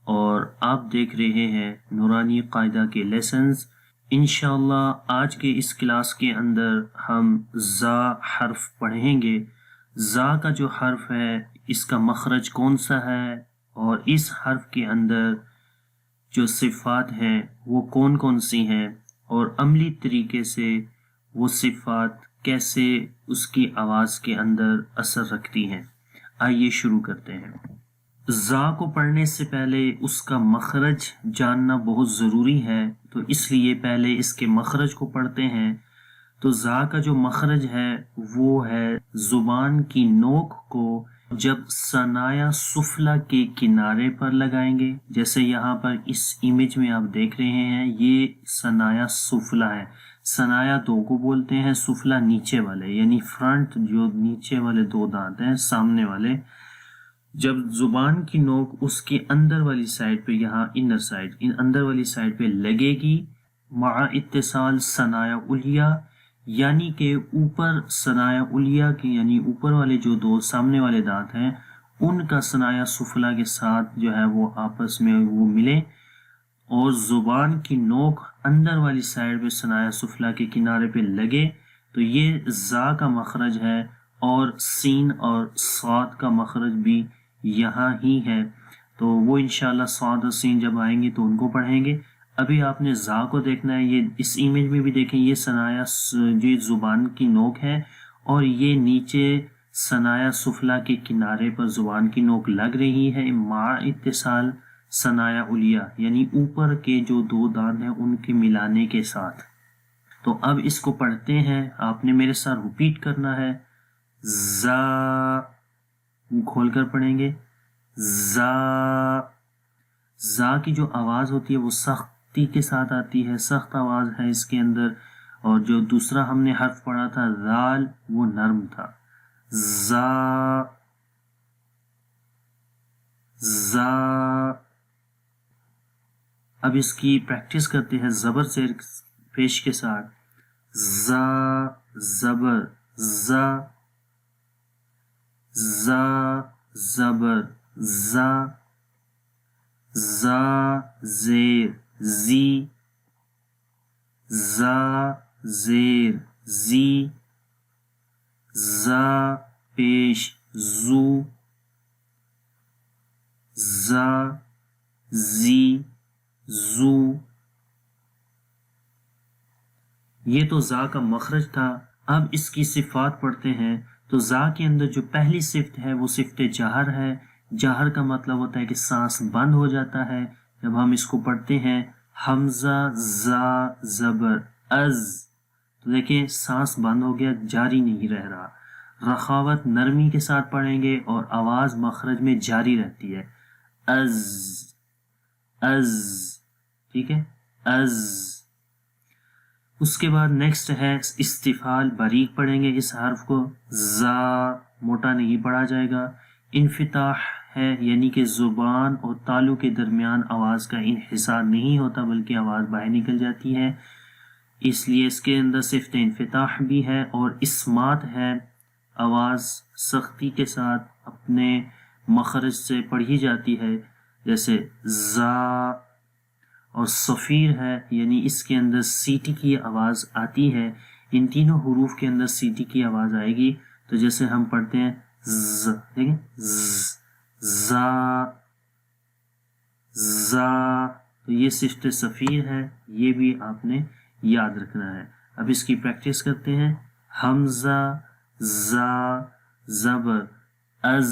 اور آپ دیکھ رہے ہیں نورانی قاعدہ کے لیسنز۔ انشاءاللہ آج کے اس کلاس کے اندر ہم زا حرف پڑھیں گے۔ زا کا جو حرف ہے اس کا مخرج کون سا ہے اور اس حرف کے اندر جو صفات ہیں وہ کون کون سی ہیں اور عملی طریقے سے وہ صفات کیسے اس کی آواز کے اندر اثر رکھتی ہیں۔ آئیے شروع کرتے ہیں۔ زا کو پڑھنے سے پہلے اس کا مخرج جاننا بہت ضروری ہے، تو اس لیے پہلے اس کے مخرج کو پڑھتے ہیں۔ تو زا کا جو مخرج ہے وہ ہے زبان کی نوک کو جب ثنایا سفلی کے کنارے پر لگائیں گے، جیسے یہاں پر اس امیج میں آپ دیکھ رہے ہیں یہ ثنایا سفلی ہے۔ ثنایا دو کو بولتے ہیں، سفلی نیچے والے، یعنی فرنٹ جو نیچے والے دو دانت ہیں سامنے والے۔ جب زبان کی نوک اس کی اندر والی سائڈ پہ، یہاں انر سائڈ، اندر والی سائڈ پہ لگے گی مع اتصال ثنایا علیہ، یعنی کہ اوپر ثنایا علیہ کی، یعنی اوپر والے جو دو سامنے والے دانت ہیں ان کا ثنایا سفلی کے ساتھ جو ہے وہ آپس میں وہ ملے اور زبان کی نوک اندر والی سائڈ پہ ثنایا سفلی کے کنارے پہ لگے، تو یہ زا کا مخرج ہے۔ اور سین اور صاد کا مخرج بھی یہاں ہی ہے، تو وہ انشاءاللہ صاد اور سین جب آئیں گے تو ان کو پڑھیں گے۔ ابھی آپ نے زا کو دیکھنا ہے، یہ اس امیج میں بھی دیکھیں، یہ ثنایا جو زبان کی نوک ہے اور یہ نیچے ثنایا سفلی کے کنارے پر زبان کی نوک لگ رہی ہے مع اتصال ثنایا علیہ، یعنی اوپر کے جو دو دانت ہیں ان کے ملانے کے ساتھ۔ تو اب اس کو پڑھتے ہیں، آپ نے میرے ساتھ ریپیٹ کرنا ہے۔ زا کھول کر پڑھیں گے۔ زا، زا کی جو آواز ہوتی ہے وہ سختی کے ساتھ آتی ہے، سخت آواز ہے اس کے اندر، اور جو دوسرا ہم نے حرف پڑھا تھا ذال وہ نرم تھا۔ زا، زا۔ اب اس کی پریکٹس کرتے ہیں زبر سے پیش کے ساتھ۔ زا زبر زا، زا زبر زا، زا زیر زی، زا زیر زی، زا پیش زو، زا زی زو۔ یہ تو زا کا مخرج تھا۔ اب اس کی صفات پڑھتے ہیں۔ تو زا کے اندر جو پہلی صفت ہے وہ صفت جہر ہے۔ جہر کا مطلب ہوتا ہے کہ سانس بند ہو جاتا ہے جب ہم اس کو پڑھتے ہیں۔ حمزہ زا زبر از، تو دیکھیں سانس بند ہو گیا، جاری نہیں رہ رہا۔ رخاوت نرمی کے ساتھ پڑھیں گے اور آواز مخرج میں جاری رہتی ہے۔ از، از، ٹھیک ہے، از۔ اس کے بعد نیکسٹ ہے استفعال، باریک پڑھیں گے اس حرف کو۔ زا موٹا نہیں پڑھا جائے گا۔ انفتاح ہے، یعنی کہ زبان اور تالو کے درمیان آواز کا انحصار نہیں ہوتا بلکہ آواز باہر نکل جاتی ہے، اس لیے اس کے اندر صفت انفتاح بھی ہے۔ اور اسمات ہے، آواز سختی کے ساتھ اپنے مخرج سے پڑھی جاتی ہے، جیسے زا۔ اور صفیر ہے، یعنی اس کے اندر سیٹی کی آواز آتی ہے۔ ان تینوں حروف کے اندر سیٹی کی آواز آئے گی، تو جیسے ہم پڑھتے ہیں ز، دیکھیں زا، زا، تو یہ صفت صفیر ہے، یہ بھی آپ نے یاد رکھنا ہے۔ اب اس کی پریکٹس کرتے ہیں۔ حمزہ زا زبر از،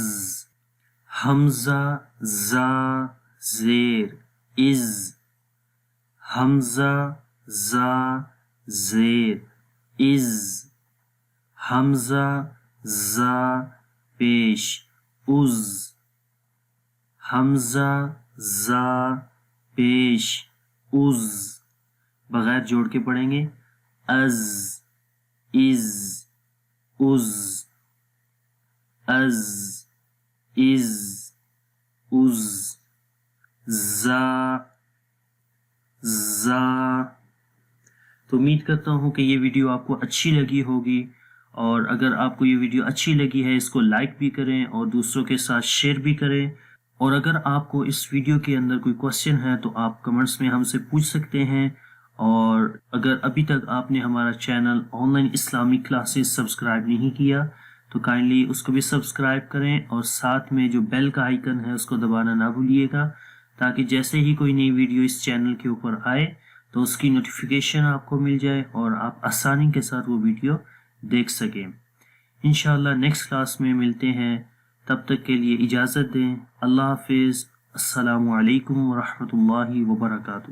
حمزہ زا زیر از، حمزہ زا زیر از، حمزہ زا پیش از، حمزہ زا پیش از، بغیر جوڑ کے پڑھیں گے۔ از، از، از، از، از، از، زا، زا۔ تو امید کرتا ہوں کہ یہ ویڈیو آپ کو اچھی لگی ہوگی، اور اگر آپ کو یہ ویڈیو اچھی لگی ہے اس کو لائک بھی کریں اور دوسروں کے ساتھ شیئر بھی کریں، اور اگر آپ کو اس ویڈیو کے اندر کوئی کوشچن ہے تو آپ کمنٹس میں ہم سے پوچھ سکتے ہیں، اور اگر ابھی تک آپ نے ہمارا channel on line Islamic classes subscribe نہیں کیا تو کائنڈلی اس کو بھی سبسکرائب کریں، اور ساتھ میں جو بیل کا آئیکن ہے اس کو دبانا نہ بھولیے گا، تاکہ جیسے ہی کوئی نئی ویڈیو اس چینل کے اوپر آئے تو اس کی نوٹیفیکیشن آپ کو مل جائے اور آپ آسانی کے ساتھ وہ ویڈیو دیکھ سکیں۔ انشاءاللہ نیکسٹ کلاس میں ملتے ہیں، تب تک کے لیے اجازت دیں۔ اللہ حافظ۔ السلام علیکم ورحمۃ اللہ وبرکاتہ۔